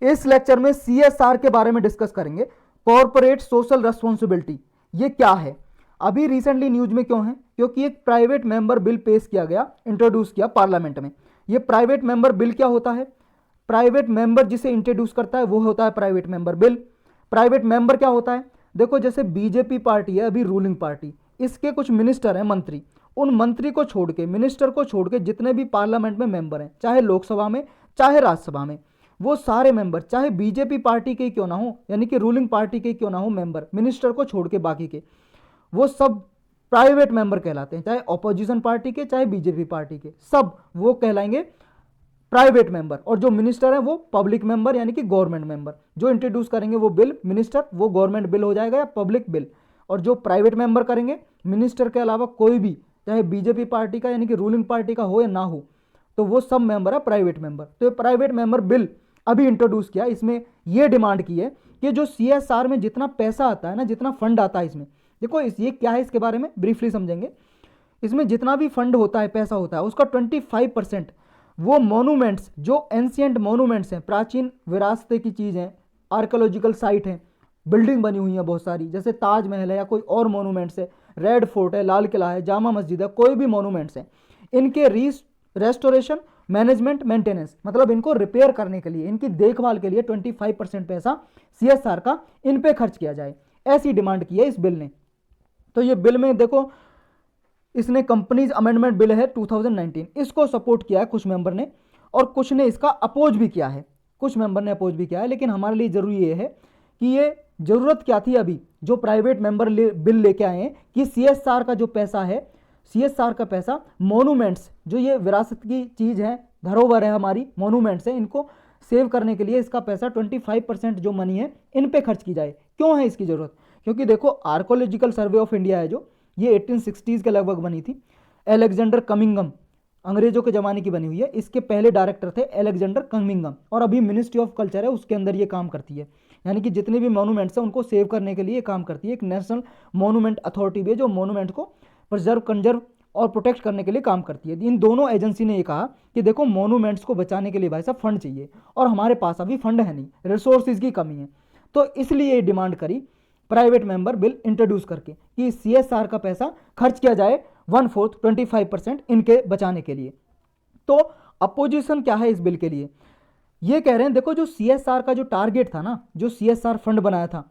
इस लेक्चर में CSR के बारे में डिस्कस करेंगे। कॉर्पोरेट सोशल रेस्पॉन्सिबिलिटी ये क्या है, अभी रिसेंटली न्यूज में क्यों है, क्योंकि एक प्राइवेट मेंबर बिल पेश किया गया, इंट्रोड्यूस किया पार्लियामेंट में। ये प्राइवेट मेंबर बिल क्या होता है, प्राइवेट मेंबर जिसे इंट्रोड्यूस करता है वो होता है private member bill. Private member क्या होता है, देखो जैसे बीजेपी पार्टी है अभी रूलिंग पार्टी, इसके कुछ मिनिस्टर हैं, मंत्री, उन मंत्री को छोड़ के, मिनिस्टर को छोड़ के जितने भी पार्लियामेंट में मेंबर हैं, चाहे लोकसभा में चाहे राज्यसभा में, वो सारे मेंबर चाहे बीजेपी पार्टी के क्यों ना हो, यानी कि रूलिंग पार्टी के क्यों ना हो, मेंबर मिनिस्टर को छोड़ के बाकी के, वो सब प्राइवेट मेंबर कहलाते हैं, चाहे ऑपोजिशन पार्टी के चाहे बीजेपी पार्टी के, सब वो कहलाएंगे प्राइवेट मेंबर। और जो मिनिस्टर है वो पब्लिक मेंबर यानी कि गवर्नमेंट मेंबर। जो इंट्रोड्यूस करेंगे वो बिल मिनिस्टर, वो गवर्नमेंट बिल हो जाएगा या पब्लिक बिल। और जो प्राइवेट मेंबर करेंगे मिनिस्टर के अलावा कोई भी, चाहे बीजेपी पार्टी का यानी कि रूलिंग पार्टी का हो या ना हो, तो वो सब मेंबर है प्राइवेट मेंबर। तो ये प्राइवेट मेंबर बिल अभी इंट्रोड्यूस किया, इसमें ये डिमांड की है कि जो CSR में जितना पैसा आता है ना, जितना फंड आता है इसमें, देखो ये क्या है इसके बारे में ब्रीफली समझेंगे। इसमें जितना भी फंड होता है, पैसा होता है, उसका 25% वो मोनूमेंट्स, जो एंशियंट मोनूमेंट्स हैं, प्राचीन विरासत की चीज़ हैं, आर्कोलॉजिकल साइट हैं, बिल्डिंग बनी हुई है बहुत सारी, जैसे ताजमहल है या कोई और मोनूमेंट्स है, रेड फोर्ट है, लाल किला है, जामा मस्जिद है, कोई भी मोनूमेंट्स हैं, इनके रेस्टोरेशन, मैनेजमेंट, मेंटेनेंस, मतलब इनको रिपेयर करने के लिए, इनकी देखभाल के लिए 25% पैसा CSR का इन पे खर्च किया जाए, ऐसी डिमांड की है इस बिल ने। तो ये बिल में देखो, इसने कंपनीज अमेंडमेंट बिल है 2019, इसको सपोर्ट किया है कुछ मेंबर ने, और कुछ ने इसका अपोज भी किया है, कुछ मेंबर ने अपोज भी किया है। लेकिन हमारे लिए जरूरी ये है कि ये जरूरत क्या थी, अभी जो प्राइवेट मेंबर बिल लेके आए हैं कि CSR का जो पैसा है, CSR का पैसा मोनूमेंट्स, जो ये विरासत की चीज़ है, धरोहर है हमारी, मोनूमेंट्स है, इनको सेव करने के लिए इसका पैसा 25% जो मनी है इन पे खर्च की जाए। क्यों है इसकी ज़रूरत, क्योंकि देखो आर्कोलॉजिकल सर्वे ऑफ इंडिया है जो, ये 1860s के लगभग बनी थी। एलेक्जेंडर कमिंगम, अंग्रेजों के ज़माने की बनी हुई है, इसके पहले डायरेक्टर थे एलेक्जेंडर कमिंगम, और अभी मिनिस्ट्री ऑफ कल्चर है उसके अंदर ये काम करती है, यानी कि जितने भी मोनूमेंट्स हैं उनको सेव करने के लिए काम करती है। एक नेशनल मोनूमेंट अथॉरिटी भी है जो मोनूमेंट को प्रिजर्व, कंजर्व और प्रोटेक्ट करने के लिए काम करती है। इन दोनों एजेंसी ने ये कहा कि देखो मोनूमेंट्स को बचाने के लिए भाई साहब फंड चाहिए, और हमारे पास अभी फंड है नहीं, रिसोर्सेज की कमी है, तो इसलिए ये डिमांड करी प्राइवेट मेंबर बिल इंट्रोड्यूस करके कि CSR का पैसा खर्च किया जाए 1/4 25% इनके बचाने के लिए। तो अपोजिशन क्या है इस बिल के लिए, ये कह रहे हैं देखो जो CSR का जो टारगेट था ना, जो CSR फंड बनाया था,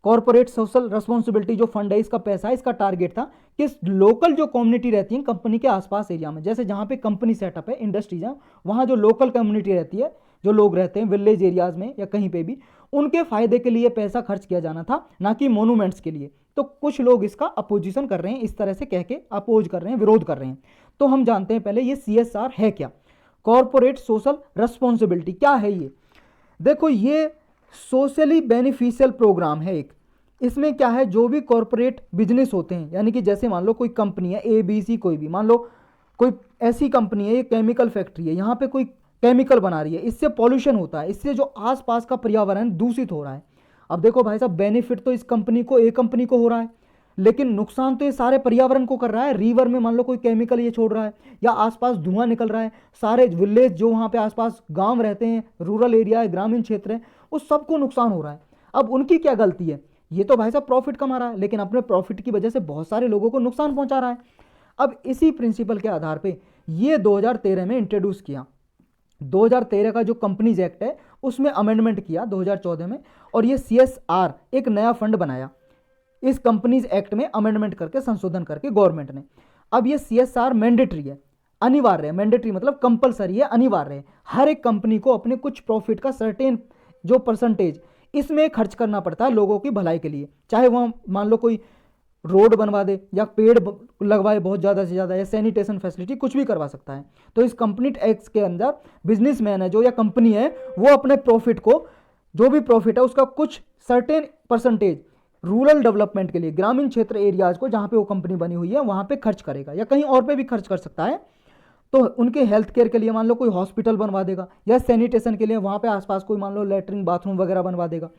कॉर्पोरेट सोशल रेस्पॉन्सिबिलिटी जो फंड है, इसका पैसा, इसका टारगेट था कि लोकल जो कम्युनिटी रहती है कंपनी के आसपास एरिया में, जैसे जहाँ पे कंपनी सेटअप है, इंडस्ट्रीज है, वहाँ जो लोकल कम्युनिटी रहती है, जो लोग रहते हैं विलेज एरियाज में या कहीं पे भी, उनके फायदे के लिए पैसा खर्च किया जाना था, ना कि मोनूमेंट्स के लिए। तो कुछ लोग इसका अपोजिशन कर रहे हैं, इस तरह से कह के अपोज कर रहे हैं, विरोध कर रहे हैं। तो हम जानते हैं पहले ये CSR है क्या, कॉर्पोरेट सोशल रेस्पॉन्सिबिलिटी क्या है ये। देखो ये सोशली बेनिफिशियल प्रोग्राम है एक, इसमें क्या है, जो भी कॉर्पोरेट बिजनेस होते हैं, यानी कि जैसे मान लो कोई कंपनी है ABC, कोई भी मान लो कोई ऐसी कंपनी है, ये केमिकल फैक्ट्री है, यहाँ पे कोई केमिकल बना रही है, इससे पॉल्यूशन होता है, इससे जो आसपास का पर्यावरण दूषित हो रहा है। अब देखो भाई साहब, बेनिफिट तो इस कंपनी को, एक कंपनी को हो रहा है, लेकिन नुकसान तो ये सारे पर्यावरण को कर रहा है। रिवर में मान लो कोई केमिकल ये छोड़ रहा है, या आसपास धुआं निकल रहा है, सारे विलेज जो वहाँ पे आसपास गांव रहते हैं, रूरल एरिया है, ग्रामीण क्षेत्र है, उस सबको नुकसान हो रहा है। अब उनकी क्या गलती है, ये तो भाई साहब प्रॉफिट कमा रहा है, लेकिन अपने प्रॉफिट की वजह से बहुत सारे लोगों को नुकसान पहुंचा रहा है। अब इसी प्रिंसिपल के आधार पे ये 2013 में इंट्रोड्यूस किया, 2013 का जो कंपनीज एक्ट है उसमें अमेंडमेंट किया 2014 में, और ये CSR एक नया फंड बनाया, इस कंपनीज एक्ट में अमेंडमेंट करके, संशोधन करके गवर्नमेंट ने। अब ये CSR मैंडेटरी है, अनिवार्य है, मैंडेटरी मतलब कंपलसरी है, अनिवार्य है, हर एक कंपनी को अपने कुछ प्रॉफिट का सर्टेन जो परसेंटेज इसमें खर्च करना पड़ता है लोगों की भलाई के लिए, चाहे वह मान लो कोई रोड बनवा दे या पेड़ लगवाए बहुत ज़्यादा से ज़्यादा, या सैनिटेशन फैसिलिटी कुछ भी करवा सकता है। तो इस कंपनी एक्ट के अंदर बिजनेसमैन है जो, या कंपनी है, वो अपने प्रॉफिट को, जो भी प्रॉफिट है उसका कुछ सर्टेन परसेंटेज रूरल डेवलपमेंट के लिए, ग्रामीण क्षेत्र एरियाज को जहाँ पे वो कंपनी बनी हुई है वहाँ पे खर्च करेगा, या कहीं और पे भी खर्च कर सकता है। तो उनके हेल्थ केयर के लिए मान लो कोई हॉस्पिटल बनवा देगा, या सैनिटेशन के लिए वहाँ पे आसपास कोई मान लो लेटरिन बाथरूम वगैरह बनवा देगा,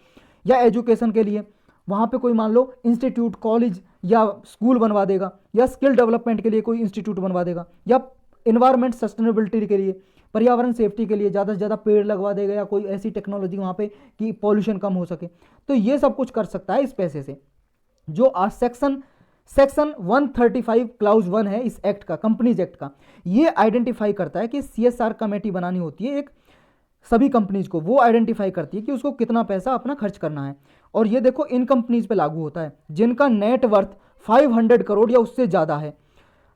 या एजुकेशन के लिए वहाँ पे कोई मान लो इंस्टीट्यूट, कॉलेज या स्कूल बनवा देगा, या स्किल डेवलपमेंट के लिए कोई इंस्टीट्यूट बनवा देगा, या इन्वायरमेंट सस्टेनेबिलिटी के लिए पर्यावरण सेफ्टी के लिए ज़्यादा से ज़्यादा पेड़ लगवा देगा या कोई ऐसी टेक्नोलॉजी वहाँ पे कि पॉल्यूशन कम हो सके, तो ये सब कुछ कर सकता है इस पैसे से। जो आज सेक्शन 135 क्लाउज 1 है इस एक्ट का, कंपनीज एक्ट का, ये आइडेंटिफाई करता है कि CSR कमेटी बनानी होती है एक सभी कंपनीज को, वो आइडेंटिफाई करती है कि उसको कितना पैसा अपना खर्च करना है। और ये देखो इन कंपनीज पे लागू होता है जिनका नेट वर्थ 500 करोड़ या उससे ज़्यादा है,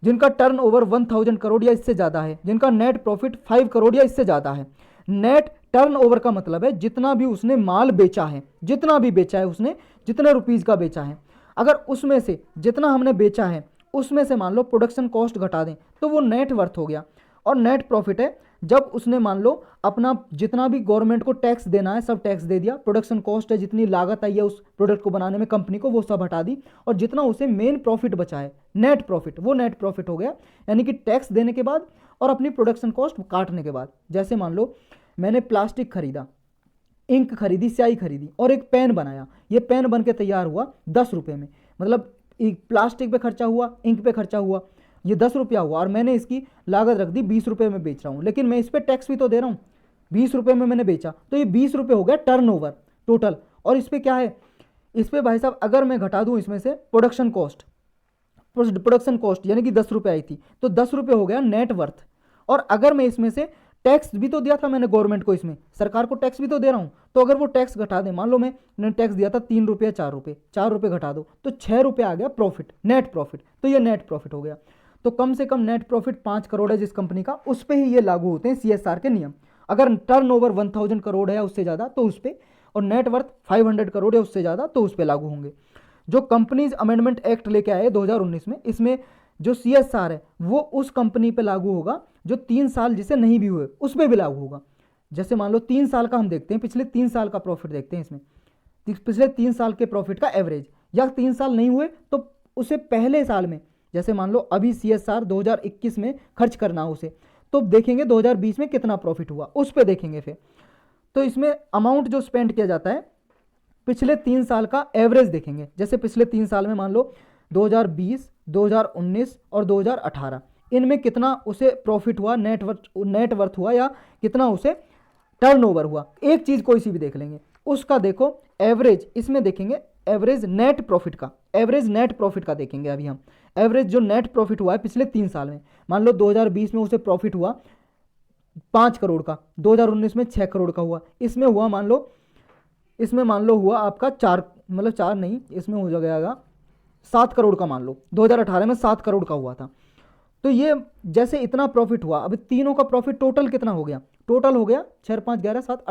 जिनका टर्नओवर 1000 करोड़ या इससे ज़्यादा है, जिनका नेट प्रॉफिट 5 करोड़ या इससे ज़्यादा है। नेट टर्नओवर का मतलब है जितना भी उसने माल बेचा है, जितना भी बेचा है उसने, जितने रुपीज़ का बेचा है, अगर उसमें से जितना हमने बेचा है उसमें से मान लो प्रोडक्शन कॉस्ट घटा दें तो वो नेट वर्थ हो गया। और नेट प्रॉफिट है जब उसने मान लो अपना जितना भी गवर्नमेंट को टैक्स देना है सब टैक्स दे दिया, प्रोडक्शन कॉस्ट है जितनी लागत आई है उस प्रोडक्ट को बनाने में कंपनी को वो सब हटा दी, और जितना उसे मेन प्रॉफिट बचा है नेट प्रॉफिट, वो नेट प्रॉफिट हो गया। यानी कि टैक्स देने के बाद और अपनी प्रोडक्शन कॉस्ट काटने के बाद। जैसे मान लो मैंने प्लास्टिक खरीदा, इंक खरीदी, स्याही खरीदी और एक पेन बनाया, ये पेन बन के तैयार हुआ 10 रुपये में, मतलब प्लास्टिक पे खर्चा हुआ, इंक पे खर्चा हुआ, ये 10 रुपया हुआ, और मैंने इसकी लागत रख दी 20 रुपये में बेच रहा हूँ, लेकिन मैं इस पर टैक्स भी तो दे रहा हूँ। 20 रुपये में मैंने बेचा तो ये 20 रुपये हो गया टर्नओवर टोटल। और इस पर क्या है, इस पर भाई साहब अगर मैं घटा दूँ इसमें से प्रोडक्शन कॉस्ट यानी कि 10 रुपये आई थी तो 10 रुपये हो गया नेट वर्थ। और अगर मैं इसमें से टैक्स भी तो दिया था मैंने गवर्नमेंट को, इसमें सरकार को टैक्स भी तो दे रहा हूँ, तो अगर वो टैक्स घटा दें, मान लो मैंने टैक्स दिया था 3 रुपये 4 रुपये घटा दो तो 6 रुपये आ गया प्रॉफिट, नेट प्रॉफिट, तो ये नेट प्रॉफिट हो गया। तो कम से कम नेट प्रॉफिट 5 करोड़ है जिस कंपनी का, उस पर ही ये लागू होते हैं CSR के नियम। अगर टर्नओवर 1000 करोड़ है उससे ज़्यादा तो उस पर, और नेट वर्थ 500 करोड़ है उससे ज़्यादा तो उस पर लागू होंगे। जो कंपनीज अमेंडमेंट एक्ट लेके आए 2019 में, इसमें जो CSR है वो उस कंपनी पे लागू होगा जो 3 साल जिसे नहीं भी हुए उस पर भी लागू होगा। जैसे मान लो 3 साल का हम देखते हैं, पिछले 3 साल का प्रॉफिट देखते हैं इसमें, पिछले 3 साल के प्रॉफिट का एवरेज, या 3 साल नहीं हुए तो उसे पहले साल में, जैसे मान लो अभी CSR 2021 में खर्च करना हो उसे, तो देखेंगे 2020 में कितना प्रॉफिट हुआ उस पर देखेंगे फिर। तो इसमें अमाउंट जो स्पेंड किया जाता है पिछले 3 साल का एवरेज देखेंगे। जैसे पिछले 3 साल में मान लो 2020, 2019 और 2018, इनमें कितना उसे प्रॉफिट हुआ, नेट वर्थ हुआ, या कितना उसे टर्नओवर हुआ, एक चीज़ कोई सी भी देख लेंगे, उसका देखो एवरेज, इसमें देखेंगे एवरेज नेट प्रॉफिट का, एवरेज नेट प्रॉफिट का देखेंगे अभी हम। एवरेज जो नेट प्रॉफिट हुआ है पिछले 3 साल में, मान लो 2020 में उसे प्रॉफिट हुआ 5 करोड़ का, 2019 में 6 करोड़ का हुआ, इसमें हुआ मान लो हुआ आपका 4, मतलब 4 नहीं, इसमें हो जाएगा 7 करोड़ का, मान लो 2018 में 7 करोड़ का हुआ था। तो ये जैसे इतना प्रॉफिट हुआ, अभी तीनों का प्रॉफिट टोटल कितना हो गया, टोटल हो गया 6, 5, 11, 7,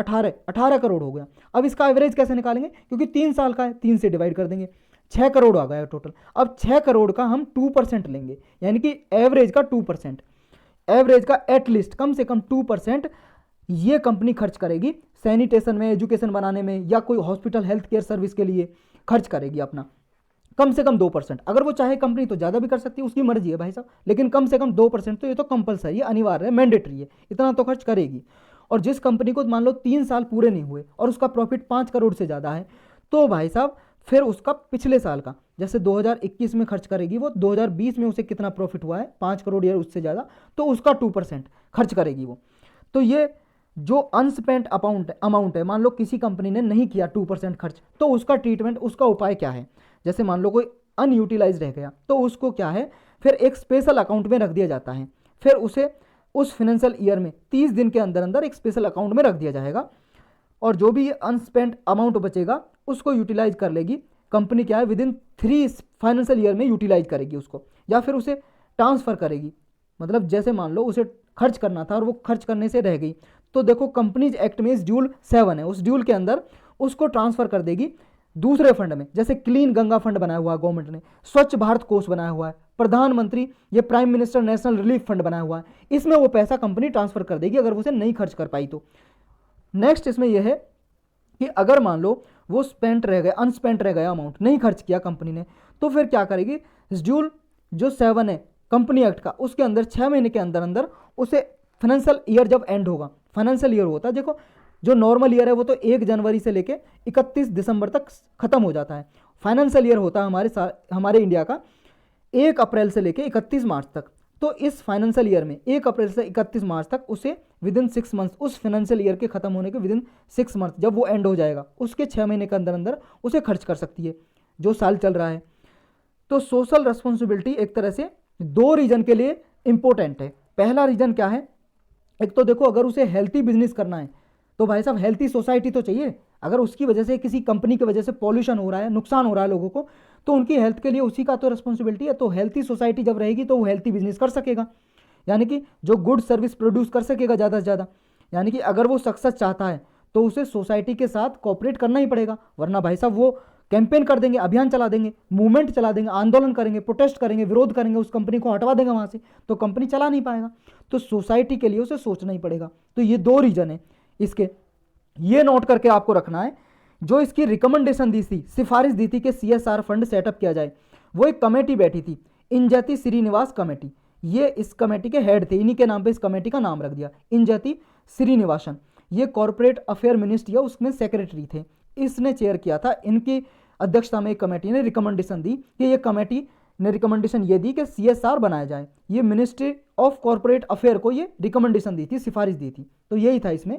18 करोड़ हो गया। अब इसका एवरेज कैसे निकालेंगे, क्योंकि 3 साल का है, 3 से डिवाइड कर देंगे, 6 करोड़ आ गया टोटल। अब 6 करोड़ का हम 2% लेंगे, यानी कि एवरेज का 2%, एवरेज का एटलीस्ट कम से कम 2% ये कंपनी खर्च करेगी सैनिटेशन में, एजुकेशन बनाने में, या कोई हॉस्पिटल हेल्थ केयर सर्विस के लिए खर्च करेगी अपना, कम से कम 2%। अगर वो चाहे कंपनी तो ज़्यादा भी कर सकती है, उसकी मर्जी है भाई साहब, लेकिन कम से कम 2% तो ये तो कंपलसरी है, अनिवार्य है, मैंडेटरी है, इतना तो खर्च करेगी। और जिस कंपनी को मान लो 3 साल पूरे नहीं हुए और उसका प्रॉफिट 5 करोड़ से ज़्यादा है, तो भाई साहब फिर उसका पिछले साल का, जैसे 2021 में खर्च करेगी वो, 2020 में उसे कितना प्रॉफिट हुआ है 5 करोड़ या उससे ज़्यादा, तो उसका 2% खर्च करेगी वो। तो ये जो अनस्पेंट अमाउंट है, मान लो किसी कंपनी ने नहीं किया 2% खर्च, तो उसका ट्रीटमेंट, उसका उपाय क्या है। जैसे मान लो कोई अनयूटिलाइज रह गया तो उसको क्या है, फिर एक स्पेशल अकाउंट में रख दिया जाता है, फिर उसे उस फाइनेंशियल ईयर में 30 दिन के अंदर अंदर एक स्पेशल अकाउंट में रख दिया जाएगा, और जो भी अनस्पेंट अमाउंट बचेगा उसको यूटिलाइज कर लेगी कंपनी, क्या है विदिन 3 फाइनेंशियल ईयर में यूटिलाइज करेगी उसको, या फिर उसे ट्रांसफ़र करेगी। मतलब जैसे मान लो उसे खर्च करना था और वो खर्च करने से रह गई, तो देखो कंपनीज एक्ट में शेड्यूल 7 है, उस शेड्यूल के अंदर उसको ट्रांसफ़र कर देगी दूसरे फंड में। जैसे क्लीन गंगा फंड बनाया हुआ है गवर्नमेंट ने, स्वच्छ भारत कोष बनाया हुआ है, प्रधानमंत्री ये prime minister national relief fund बनाया हुआ है, इसमें वो पैसा कंपनी ट्रांसफ़र कर देगी अगर वो उसे नहीं खर्च कर पाई तो। नेक्स्ट इसमें यह है कि अगर मान लो वो अनस्पेंट रह गया अमाउंट, नहीं खर्च किया कंपनी ने, तो फिर क्या करेगी, शेड्यूल जो 7 है कंपनी एक्ट का, उसके अंदर 6 महीने के अंदर अंदर उसे फाइनेंशियल ईयर जब एंड होगा, फाइनेंशियल ईयर होता है देखो, जो नॉर्मल ईयर है वो तो 1 जनवरी से लेके 31 दिसंबर तक खत्म हो जाता है। फाइनेंशियल ईयर होता है हमारे इंडिया का 1 अप्रैल से लेके 31 मार्च तक। तो इस फाइनेंशियल ईयर में 1 अप्रैल से 31 मार्च तक उसे विदिन 6 मंथ्स, उस फाइनेंशियल ईयर के खत्म होने के विदिन 6 मंथ, जब वो एंड हो जाएगा उसके 6 महीने के अंदर अंदर उसे खर्च कर सकती है जो साल चल रहा है। तो सोशल रेस्पॉन्सिबिलिटी एक तरह से 2 रीजन के लिए इंपॉर्टेंट है। पहला रीजन क्या है, एक तो देखो अगर उसे हेल्थी बिजनेस करना है तो भाई साहब हेल्थी सोसाइटी तो चाहिए। अगर उसकी वजह से, किसी कंपनी की वजह से पॉल्यूशन हो रहा है, नुकसान हो रहा है लोगों को, तो उनकी हेल्थ के लिए उसी का तो रिस्पॉन्सिबिलिटी है। तो हेल्थी सोसाइटी जब रहेगी तो वो हेल्थी बिजनेस कर सकेगा, यानी कि जो गुड सर्विस प्रोड्यूस कर सकेगा ज़्यादा से ज़्यादा। यानी कि अगर वो सक्सेस चाहता है तो उसे सोसाइटी के साथ कोऑपरेट करना ही पड़ेगा, वरना भाई साहब वो कैंपेन कर देंगे, अभियान चला देंगे, मूवमेंट चला देंगे, आंदोलन करेंगे, प्रोटेस्ट करेंगे, विरोध करेंगे, उस कंपनी को हटवा देंगे वहाँ से, तो कंपनी चला नहीं पाएगा। तो सोसाइटी के लिए उसे सोचना ही पड़ेगा। तो ये 2 रीजन है इसके, ये नोट करके आपको रखना है। जो इसकी रिकमेंडेशन दी थी, सिफारिश दी थी कि CSR फंड सेटअप किया जाए, वो एक कमेटी बैठी थी, इंजति श्रीनिवास कमेटी। ये इस कमेटी के हेड थे, इन्हीं के नाम पे इस कमेटी का नाम रख दिया, इंजति श्रीनिवासन। ये कॉर्पोरेट अफेयर मिनिस्ट्री है उसमें सेक्रेटरी थे, इसने चेयर किया था। इनकी अध्यक्षता में एक कमेटी ने रिकमेंडेशन दी कि ये कमेटी ने रिकमेंडेशन ये दी कि CSR बनाया जाए। ये मिनिस्ट्री ऑफ कॉर्पोरेट अफेयर को ये रिकमेंडेशन दी थी, सिफारिश दी थी। तो यही था इसमें